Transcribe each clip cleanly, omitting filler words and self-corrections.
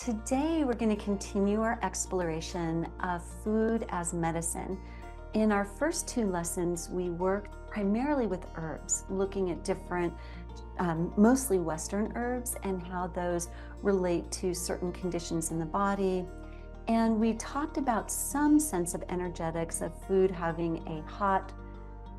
Today, we're going to continue our exploration of food as medicine. In our first two lessons, we worked primarily with herbs, looking at different, mostly Western herbs and how those relate to certain conditions in the body. And we talked about some sense of energetics of food having a hot,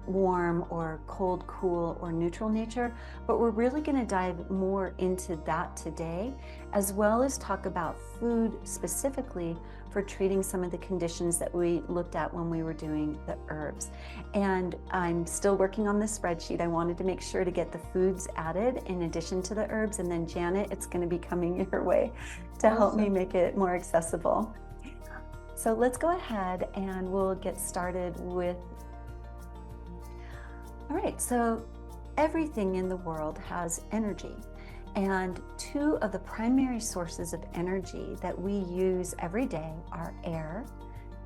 warm, or cold, cool, or neutral nature, but we're really going to dive more into that today, as well as talk about food specifically for treating some of the conditions that we looked at when we were doing the herbs. And I'm still working on this spreadsheet. I wanted to make sure to get the foods added in addition to the herbs, and then Janet, it's going to be coming your way to help me make it more accessible. So let's go ahead and we'll get started with. All right, so everything in the world has energy, and two of the primary sources of energy that we use every day are air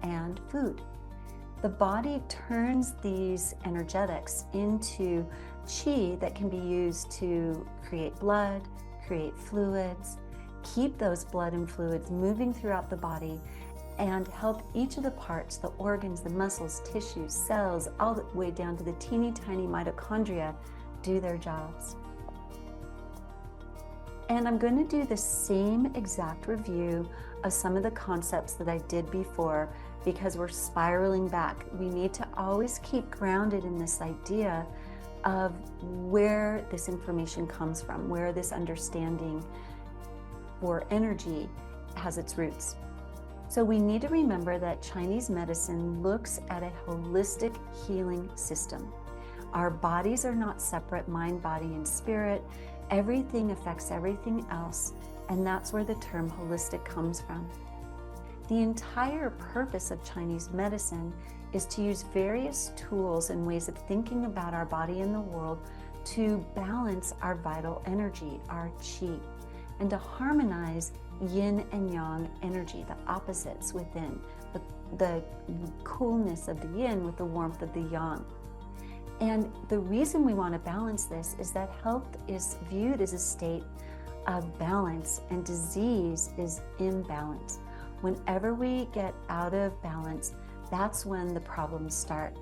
and food. The body turns these energetics into qi that can be used to create blood, create fluids, keep those blood and fluids moving throughout the body, and help each of the parts, the organs, the muscles, tissues, cells, all the way down to the teeny tiny mitochondria, do their jobs. And I'm going to do the same exact review of some of the concepts that I did before, because we're spiraling back. We need to always keep grounded in this idea of where this information comes from, where this understanding for energy has its roots. So we need to remember that Chinese medicine looks at a holistic healing system. Our bodies are not separate, mind, body, and spirit. Everything affects everything else, and that's where the term holistic comes from. The entire purpose of Chinese medicine is to use various tools and ways of thinking about our body and the world to balance our vital energy, our qi, and to harmonize yin and yang energy, the opposites within, the coolness of the yin with the warmth of the yang. And the reason we want to balance this is that health is viewed as a state of balance and disease is imbalance. Whenever we get out of balance, that's when the problems start.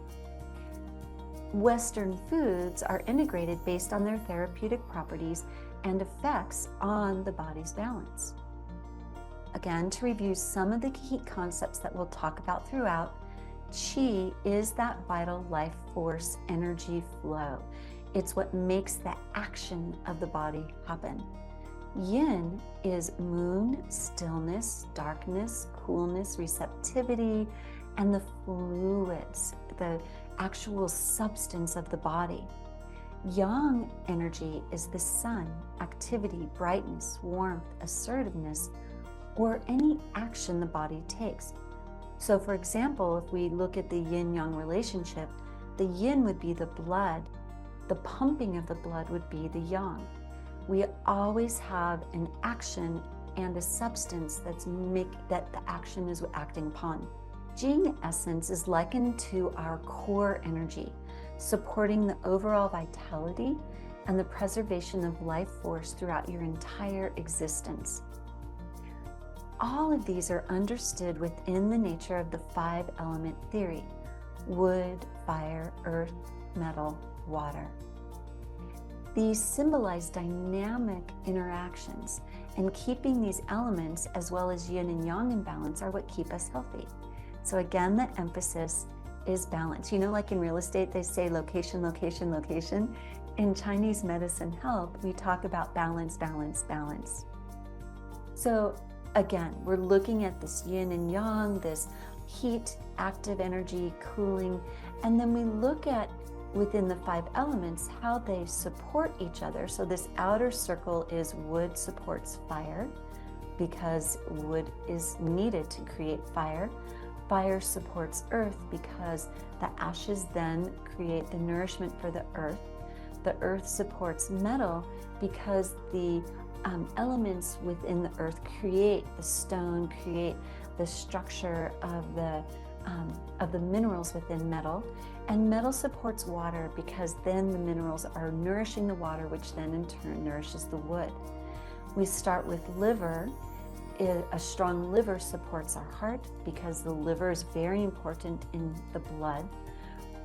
Western foods are integrated based on their therapeutic properties and effects on the body's balance. Again, to review some of the key concepts that we'll talk about throughout, qi is that vital life force energy flow. It's what makes the action of the body happen. Yin is moon, stillness, darkness, coolness, receptivity, and the fluids, the actual substance of the body. Yang energy is the sun, activity, brightness, warmth, assertiveness, or any action the body takes. So for example, if we look at the yin-yang relationship, the yin would be the blood, the pumping of the blood would be the yang. We always have an action and a substance that the action is acting upon. Jing essence is likened to our core energy, supporting the overall vitality and the preservation of life force throughout your entire existence. All of these are understood within the nature of the 5-element theory: wood, fire, earth, metal, water. These symbolize dynamic interactions, and keeping these elements as well as yin and yang in balance are what keep us healthy. So again, the emphasis is balance. You know, like in real estate, they say location, location, location. In Chinese medicine health, we talk about balance, balance, balance. So again, we're looking at this yin and yang, this heat, active energy, cooling, and then we look at within the 5 elements how they support each other. So this outer circle is wood supports fire because wood is needed to create fire. Fire supports earth because the ashes then create the nourishment for the earth. The earth supports metal because the elements within the earth create the stone, create the structure of the minerals within metal. And metal supports water because then the minerals are nourishing the water, which then in turn nourishes the wood. We start with liver A strong liver supports our heart because the liver is very important in the blood.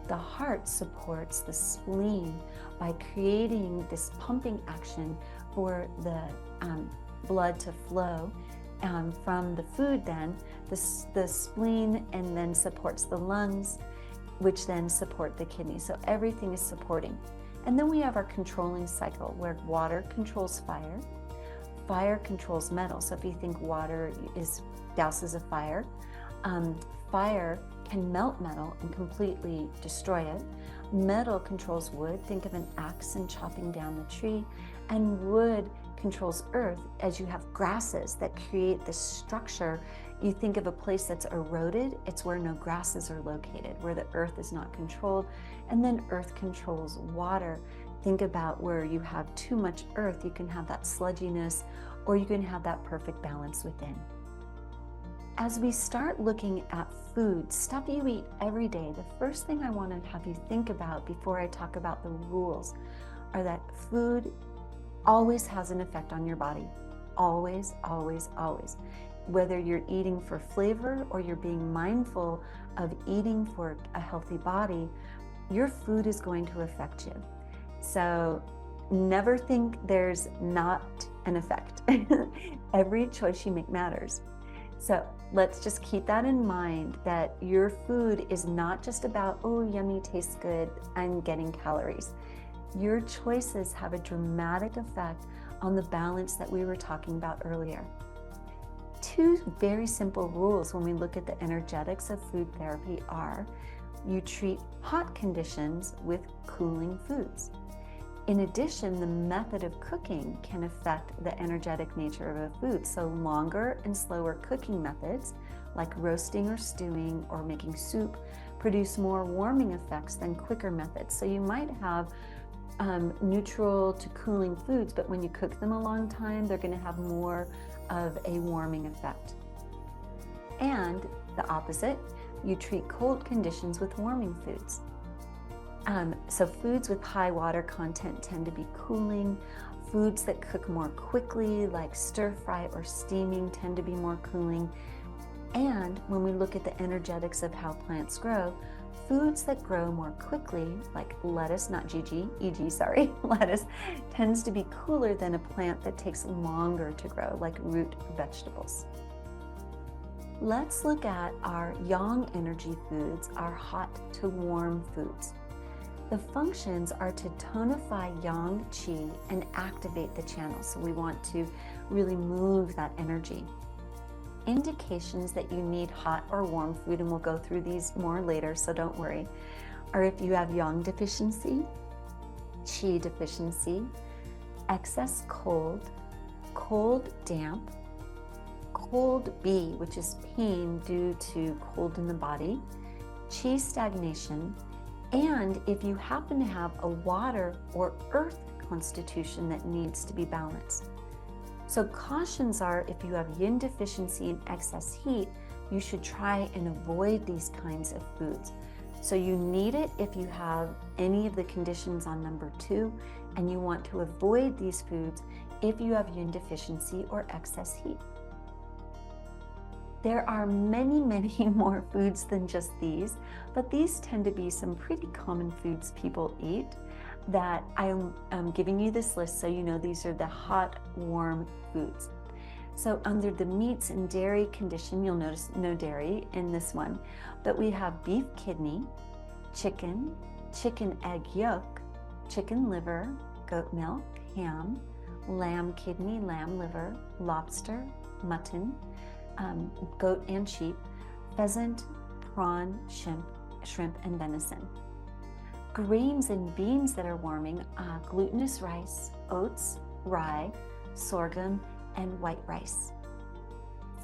The heart supports the spleen by creating this pumping action for the blood to flow from the food. Then the spleen and then supports the lungs, which then support the kidneys. So everything is supporting. And then we have our controlling cycle where water controls fire. Fire controls metal. So if you think water douses a fire, fire can melt metal and completely destroy it. Metal controls wood. Think of an axe and chopping down the tree. And wood controls earth, as you have grasses that create this structure. You think of a place that's eroded, it's where no grasses are located, where the earth is not controlled. And then earth controls water. Think about where you have too much earth, you can have that sludginess, or you can have that perfect balance within. As we start looking at food, stuff you eat every day, the first thing I want to have you think about before I talk about the rules are that food always has an effect on your body. Always, always, always. Whether you're eating for flavor or you're being mindful of eating for a healthy body, your food is going to affect you. So never think there's not an effect. Every choice you make matters. So let's just keep that in mind, that your food is not just about, oh, yummy, tastes good, I'm getting calories. Your choices have a dramatic effect on the balance that we were talking about earlier. Two very simple rules when we look at the energetics of food therapy are, you treat hot conditions with cooling foods. In addition, the method of cooking can affect the energetic nature of a food. So longer and slower cooking methods, like roasting or stewing or making soup, produce more warming effects than quicker methods. So you might have neutral to cooling foods, but when you cook them a long time, they're going to have more of a warming effect. And the opposite, you treat cold conditions with warming foods. So foods with high water content tend to be cooling. Foods that cook more quickly, like stir fry or steaming, tend to be more cooling. And when we look at the energetics of how plants grow, foods that grow more quickly, like lettuce, lettuce, tends to be cooler than a plant that takes longer to grow, like root vegetables. Let's look at our yang energy foods, our hot to warm foods. The functions are to tonify yang qi and activate the channel. So we want to really move that energy. Indications that you need hot or warm food, and we'll go through these more later, so don't worry, are if you have yang deficiency, qi deficiency, excess cold, cold damp, cold B, which is pain due to cold in the body, qi stagnation, and if you happen to have a water or earth constitution that needs to be balanced. So cautions are, if you have yin deficiency and excess heat, you should try and avoid these kinds of foods. So you need it if you have any of the conditions on number 2, and you want to avoid these foods if you have yin deficiency or excess heat. There are many, many more foods than just these, but these tend to be some pretty common foods people eat that I'm giving you this list so you know these are the hot, warm foods. So under the meats and dairy condition, you'll notice no dairy in this one, but we have beef kidney, chicken, chicken egg yolk, chicken liver, goat milk, ham, lamb kidney, lamb liver, lobster, mutton, goat and sheep, pheasant, prawn, shrimp, and venison. Grains and beans that are warming, glutinous rice, oats, rye, sorghum, and white rice.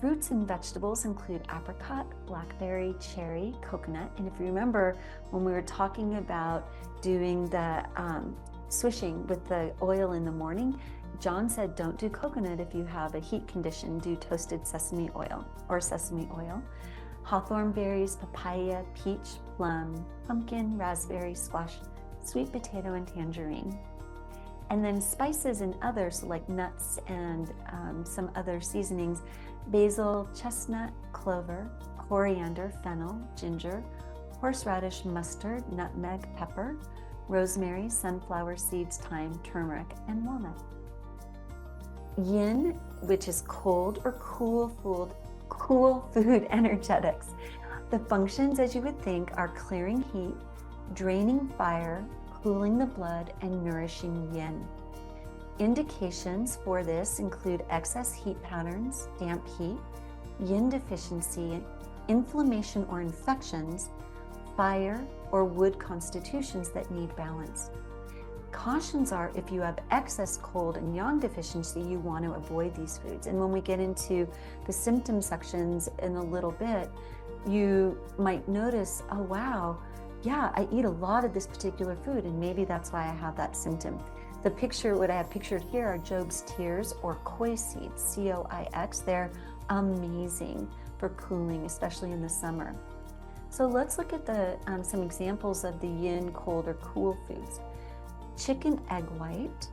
Fruits and vegetables include apricot, blackberry, cherry, coconut. And if you remember when we were talking about doing the swishing with the oil in the morning, John said don't do coconut if you have a heat condition, do toasted sesame oil or sesame oil. Hawthorn berries, papaya, peach, plum, pumpkin, raspberry, squash, sweet potato, and tangerine. And then spices and others like nuts and some other seasonings, basil, chestnut, clover, coriander, fennel, ginger, horseradish, mustard, nutmeg, pepper, rosemary, sunflower seeds, thyme, turmeric, and walnut. Yin, which is cold or cool food energetics. The functions, as you would think, are clearing heat, draining fire, cooling the blood, and nourishing yin. Indications for this include excess heat patterns, damp heat, yin deficiency, inflammation or infections, fire, or wood constitutions that need balance. Cautions are if you have excess cold and yang deficiency, you want to avoid these foods. And when we get into the symptom sections in a little bit, you might notice, oh wow, yeah, I eat a lot of this particular food, and maybe that's why I have that symptom. The picture, what I have pictured here are Job's tears or koi seeds, C-O-I-X. They're amazing for cooling, especially in the summer. So let's look at some examples of the yin, cold, or cool foods. Chicken egg white,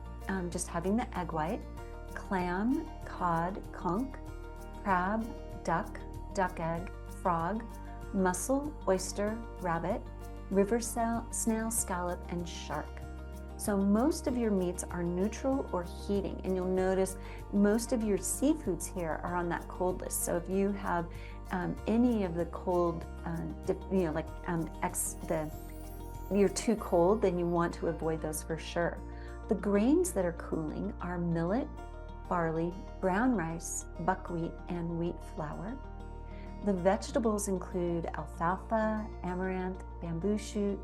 just having the egg white, clam, cod, conch, crab, duck, duck egg, frog, mussel, oyster, rabbit, river snail, scallop, and shark. So most of your meats are neutral or heating, and you'll notice most of your seafoods here are on that cold list. So if you have any of the cold, you're too cold, then you want to avoid those for sure. The grains that are cooling are millet, barley, brown rice, buckwheat, and wheat flour. The vegetables include alfalfa, amaranth, bamboo shoot,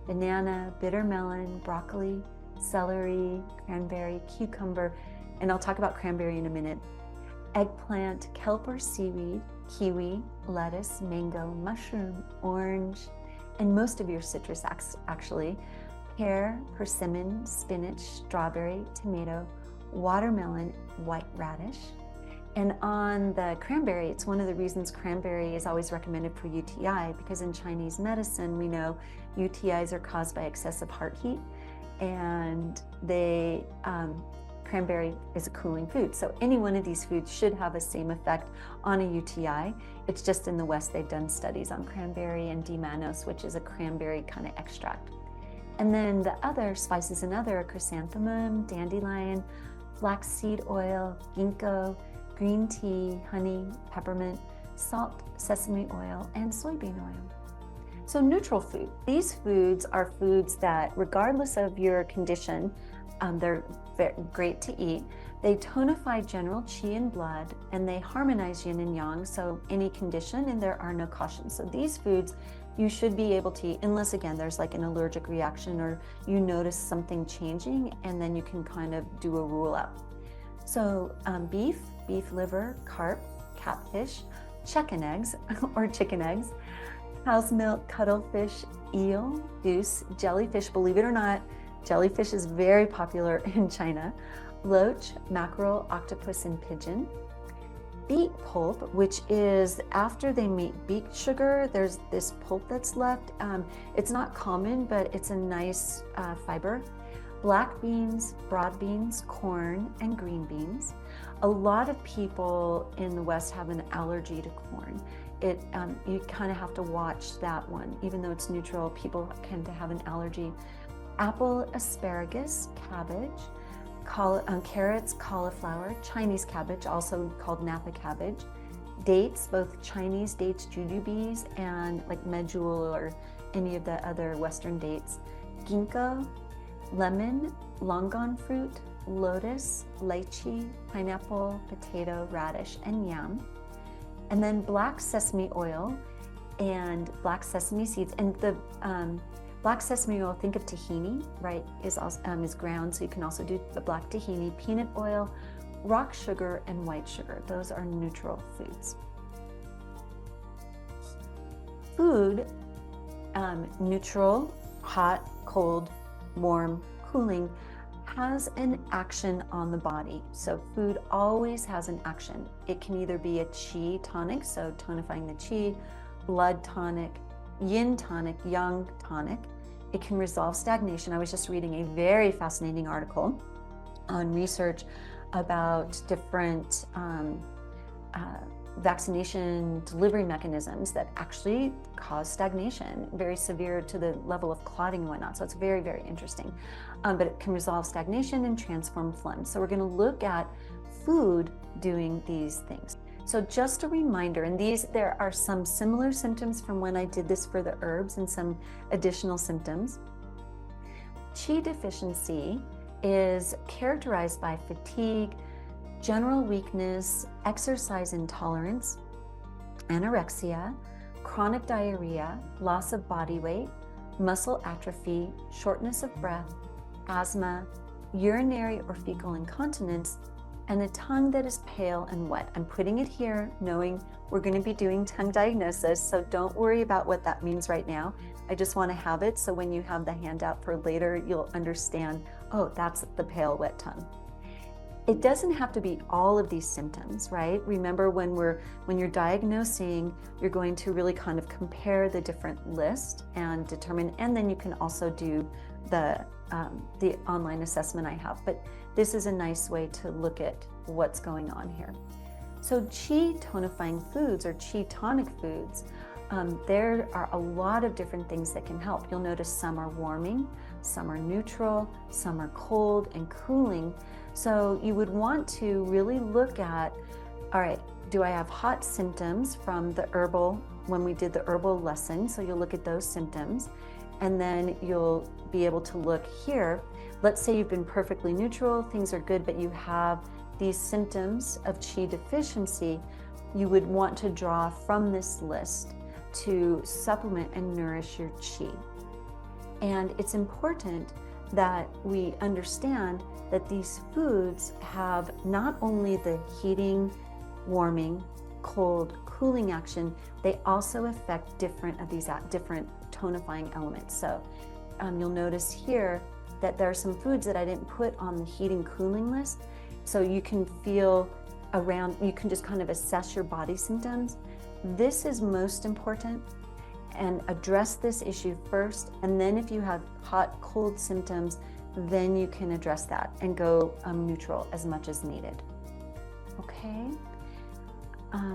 banana, bitter melon, broccoli, celery, cranberry, cucumber, and I'll talk about cranberry in a minute, eggplant, kelp or seaweed, kiwi, lettuce, mango, mushroom, orange, and most of your citrus actually, pear, persimmon, spinach, strawberry, tomato, watermelon, white radish. And on the cranberry, it's one of the reasons cranberry is always recommended for UTI, because in Chinese medicine, we know UTIs are caused by excessive heart heat, and cranberry is a cooling food. So any one of these foods should have the same effect on a UTI. It's just in the West, they've done studies on cranberry and D-mannose, which is a cranberry kind of extract. And then the other spices and other are chrysanthemum, dandelion, flaxseed oil, ginkgo, green tea, honey, peppermint, salt, sesame oil, and soybean oil. So neutral food. These foods are foods that, regardless of your condition, they're great to eat. They tonify general qi and blood, and they harmonize yin and yang, so any condition, and there are no cautions. So these foods you should be able to eat, unless again there's like an allergic reaction or you notice something changing, and then you can kind of do a rule out. So beef liver, carp, catfish, chicken eggs or chicken eggs, cow's milk, cuttlefish, eel, goose, jellyfish. Believe it or not, jellyfish is very popular in China. Loach, mackerel, octopus, and pigeon. Beet pulp, which is after they make beet sugar, there's this pulp that's left. It's not common, but it's a nice fiber. Black beans, broad beans, corn, and green beans. A lot of people in the West have an allergy to corn. You kind of have to watch that one. Even though it's neutral, people tend to have an allergy. Apple, asparagus, cabbage, carrots, cauliflower, Chinese cabbage, also called Napa cabbage, dates, both Chinese dates, jujubes, and like medjool or any of the other Western dates, ginkgo, lemon, longan fruit, lotus, lychee, pineapple, potato, radish, and yam. And then black sesame oil and black sesame seeds. And the black sesame oil, think of tahini, right, is ground, so you can also do the black tahini, peanut oil, rock sugar, and white sugar. Those are neutral foods. Food, neutral, hot, cold, warm, cooling, has an action on the body. So food always has an action. It can either be a qi tonic, so tonifying the qi, blood tonic, yin tonic, yang tonic. It can resolve stagnation. I was just reading a very fascinating article on research about different vaccination delivery mechanisms that actually cause stagnation, very severe to the level of clotting and whatnot. So it's very, very interesting. But it can resolve stagnation and transform phlegm. So we're going to look at food doing these things. So just a reminder, and there are some similar symptoms from when I did this for the herbs and some additional symptoms. Qi deficiency is characterized by fatigue, general weakness, exercise intolerance, anorexia, chronic diarrhea, loss of body weight, muscle atrophy, shortness of breath, asthma, urinary or fecal incontinence, and a tongue that is pale and wet. I'm putting it here knowing we're going to be doing tongue diagnosis, so don't worry about what that means right now. I just want to have it so when you have the handout for later, you'll understand, oh, that's the pale, wet tongue. It doesn't have to be all of these symptoms, right? Remember when you're diagnosing, you're going to really kind of compare the different list and determine, and then you can also do the online assessment I have. But this is a nice way to look at what's going on here. So qi tonifying foods or qi tonic foods, there are a lot of different things that can help. You'll notice some are warming, some are neutral, some are cold and cooling. So you would want to really look at, all right, do I have hot symptoms from the herbal, when we did the herbal lesson? So you'll look at those symptoms, and then you'll be able to look here. Let's say you've been perfectly neutral, things are good, but you have these symptoms of qi deficiency. You would want to draw from this list to supplement and nourish your qi. And it's important that we understand that these foods have not only the heating, warming, cold, cooling action, they also affect different of these different tonifying elements. So you'll notice here that there are some foods that I didn't put on the heating cooling list. So you can feel around, you can just kind of assess your body symptoms. This is most important, and address this issue first. And then if you have hot, cold symptoms, then you can address that and go neutral as much as needed. Okay.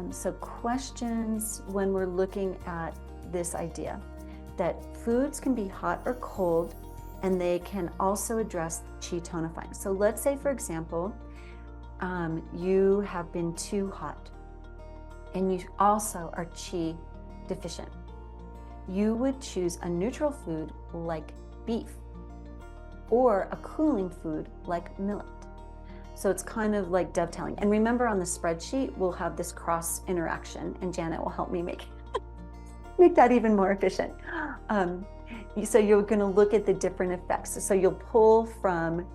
So questions when we're looking at this idea that foods can be hot or cold, and they can also address qi tonifying. So let's say, for example, you have been too hot and you also are qi deficient. You would choose a neutral food like beef or a cooling food like millet. So it's kind of like dovetailing. And remember, on the spreadsheet, we'll have this cross interaction, and Janet will help me make that even more efficient. So you're going to look at the different effects. So you'll pull from,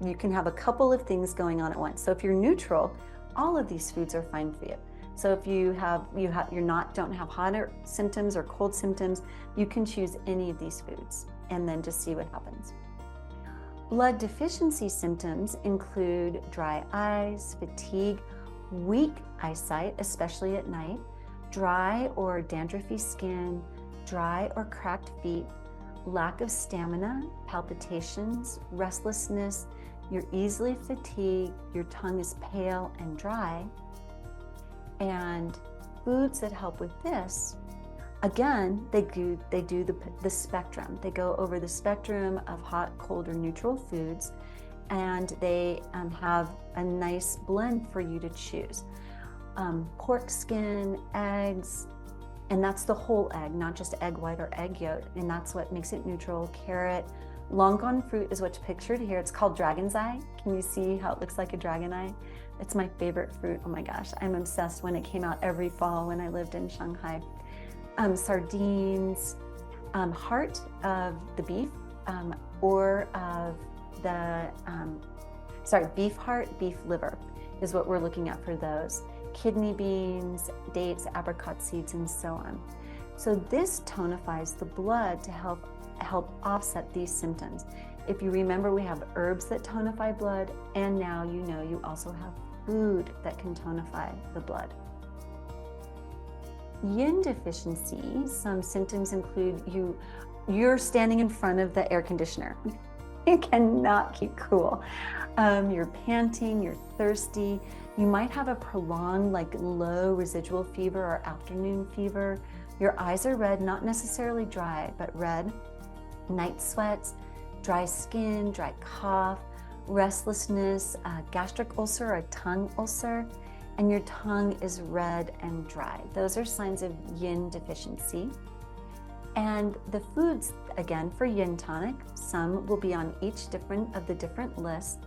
you can have a couple of things going on at once. So if you're neutral, all of these foods are fine for you. So if you don't have hotter symptoms or cold symptoms, you can choose any of these foods and then just see what happens. Blood deficiency symptoms include dry eyes, fatigue, weak eyesight, especially at night, dry or dandruffy skin, dry or cracked feet, lack of stamina, palpitations, restlessness, you're easily fatigued, your tongue is pale and dry. And foods that help with this, again, they do the spectrum. They go over the spectrum of hot, cold, or neutral foods, and they have a nice blend for you to choose. Pork skin, eggs, and that's the whole egg, not just egg white or egg yolk, and that's what makes it neutral. Carrot, long gone fruit is what's pictured here. It's called dragon's eye. Can you see how it looks like a dragon eye? It's my favorite fruit. Oh my gosh, I'm obsessed when it came out every fall when I lived in Shanghai. Sardines, heart of the beef, or of the, beef heart, beef liver is what we're looking at for those. Kidney beans, dates, apricot seeds, and so on. So this tonifies the blood to help offset these symptoms. If you remember, we have herbs that tonify blood, and now you know you also have food that can tonify the blood. Yin deficiency, some symptoms include you're standing in front of the air conditioner You cannot keep cool. You're panting, you're thirsty. You might have a prolonged, like low residual fever or afternoon fever. Your eyes are red, not necessarily dry, but red. Night sweats, dry skin, dry cough, restlessness, gastric ulcer or a tongue ulcer, and your tongue is red and dry. Those are signs of yin deficiency. And the foods, again, for yin tonic, some will be on each of the different lists,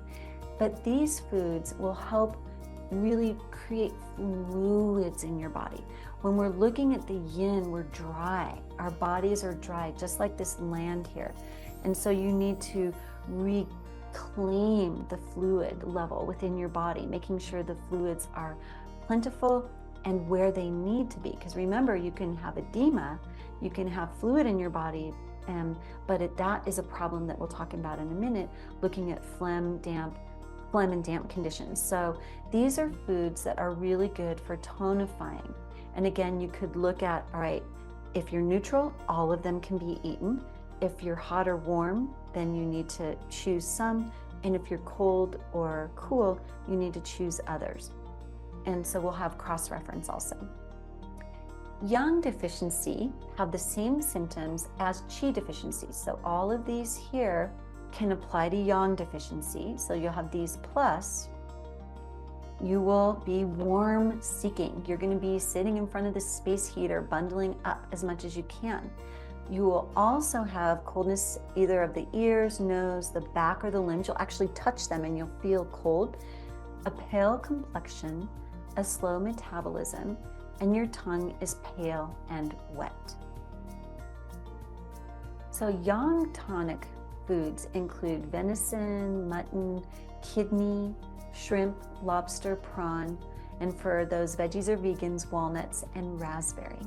but these foods will help really create fluids in your body. When we're looking at the yin, we're dry. Our bodies are dry, just like this land here. And so you need to reclaim the fluid level within your body, making sure the fluids are plentiful and where they need to be. Because remember, you can have edema, you can have fluid in your body, but that is a problem that we'll talk about in a minute, looking at phlegm and damp conditions. So these are foods that are really good for tonifying. And again, you could look at, all right, if you're neutral, all of them can be eaten. If you're hot or warm, then you need to choose some. And if you're cold or cool, you need to choose others. And so we'll have cross-reference also. Yang deficiency have the same symptoms as qi deficiency. So all of these here can apply to yang deficiency. So you'll have these plus. You will be warm seeking. You're going to be sitting in front of the space heater, bundling up as much as you can. You will also have coldness either of the ears, nose, the back, or the limbs. You'll actually touch them and you'll feel cold. A pale complexion, a slow metabolism, and your tongue is pale and wet. So yang tonic foods include venison, mutton, kidney, shrimp, lobster, prawn, and for those veggies or vegans, walnuts and raspberry.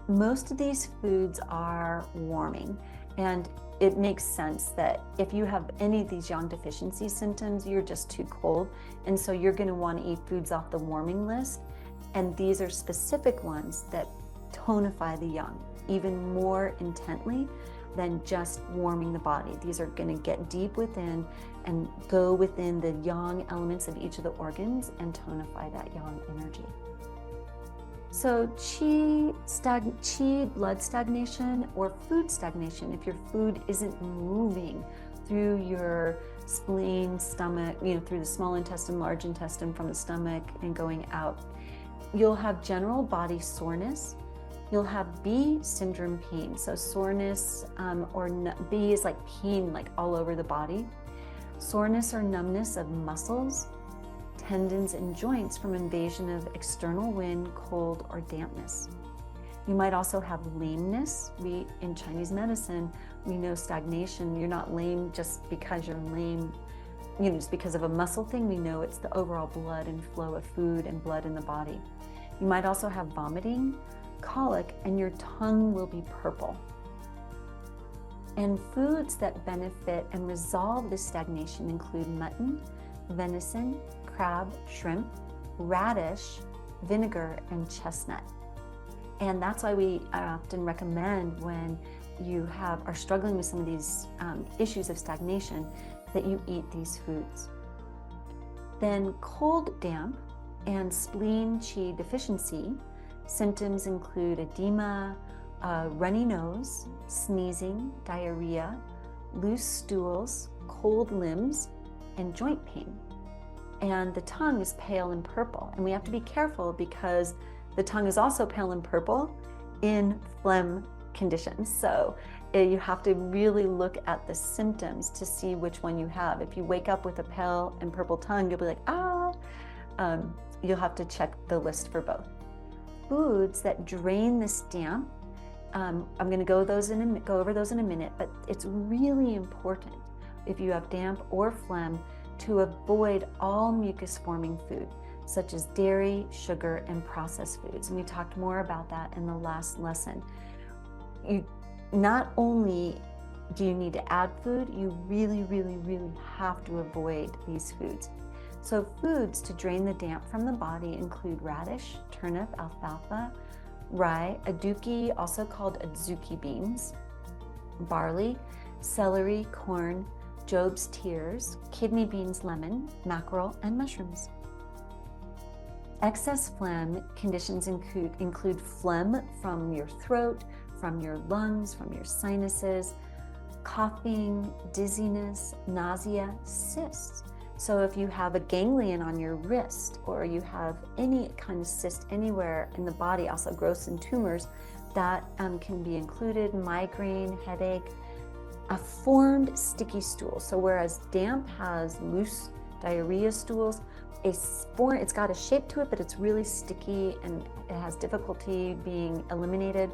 Most of these foods are warming, and it makes sense that if you have any of these yang deficiency symptoms, you're just too cold, and so you're going to want to eat foods off the warming list, and these are specific ones that tonify the yang even more intently than just warming the body. These are going to get deep within and go within the yang elements of each of the organs and tonify that yang energy. So qi blood stagnation or food stagnation, if your food isn't moving through your spleen, stomach, through the small intestine, large intestine, from the stomach and going out, you'll have general body soreness. You'll have B syndrome pain. So soreness B is like pain, like all over the body. Soreness or numbness of muscles, tendons, and joints from invasion of external wind, cold, or dampness. You might also have lameness. In Chinese medicine, we know stagnation. You're not lame just because you're lame, just because of a muscle thing. We know it's the overall blood and flow of food and blood in the body. You might also have vomiting, colic, and your tongue will be purple. And foods that benefit and resolve this stagnation include mutton, venison, crab, shrimp, radish, vinegar, and chestnut. And that's why we often recommend when you are struggling with some of these issues of stagnation that you eat these foods. Then cold, damp, and spleen qi deficiency symptoms include edema, runny nose, sneezing, diarrhea, loose stools, cold limbs, and joint pain. And the tongue is pale and purple. And we have to be careful because the tongue is also pale and purple in phlegm conditions. So you have to really look at the symptoms to see which one you have. If you wake up with a pale and purple tongue, you'll be like, you'll have to check the list for both. Foods that drain this damp, I'm going to go over those in a minute, but it's really important if you have damp or phlegm to avoid all mucus-forming food, such as dairy, sugar, and processed foods. And we talked more about that in the last lesson. Not only do you need to add food, you really, really, really have to avoid these foods. So foods to drain the damp from the body include radish, turnip, alfalfa, rye, aduki, also called adzuki beans, barley, celery, corn, Job's tears, kidney beans, lemon, mackerel, and mushrooms. Excess phlegm conditions include phlegm from your throat, from your lungs, from your sinuses, coughing, dizziness, nausea, cysts. So if you have a ganglion on your wrist, or you have any kind of cyst anywhere in the body, also growths and tumors, that can be included. Migraine, headache, a formed sticky stool. So whereas damp has loose diarrhea stools, it's got a shape to it, but it's really sticky and it has difficulty being eliminated.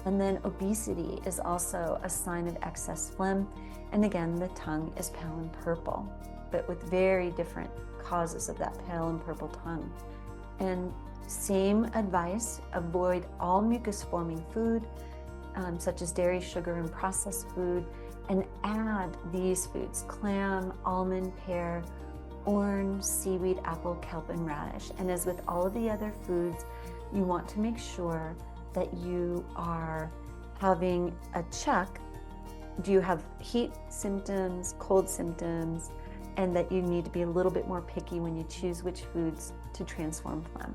And then obesity is also a sign of excess phlegm. And again, the tongue is pale and purple, but with very different causes of that pale and purple tongue. And same advice, avoid all mucus-forming food, such as dairy, sugar, and processed food, and add these foods: clam, almond, pear, orange, seaweed, apple, kelp, and radish. And as with all of the other foods, you want to make sure that you are having a check. Do you have heat symptoms, cold symptoms, and that you need to be a little bit more picky when you choose which foods to transform phlegm.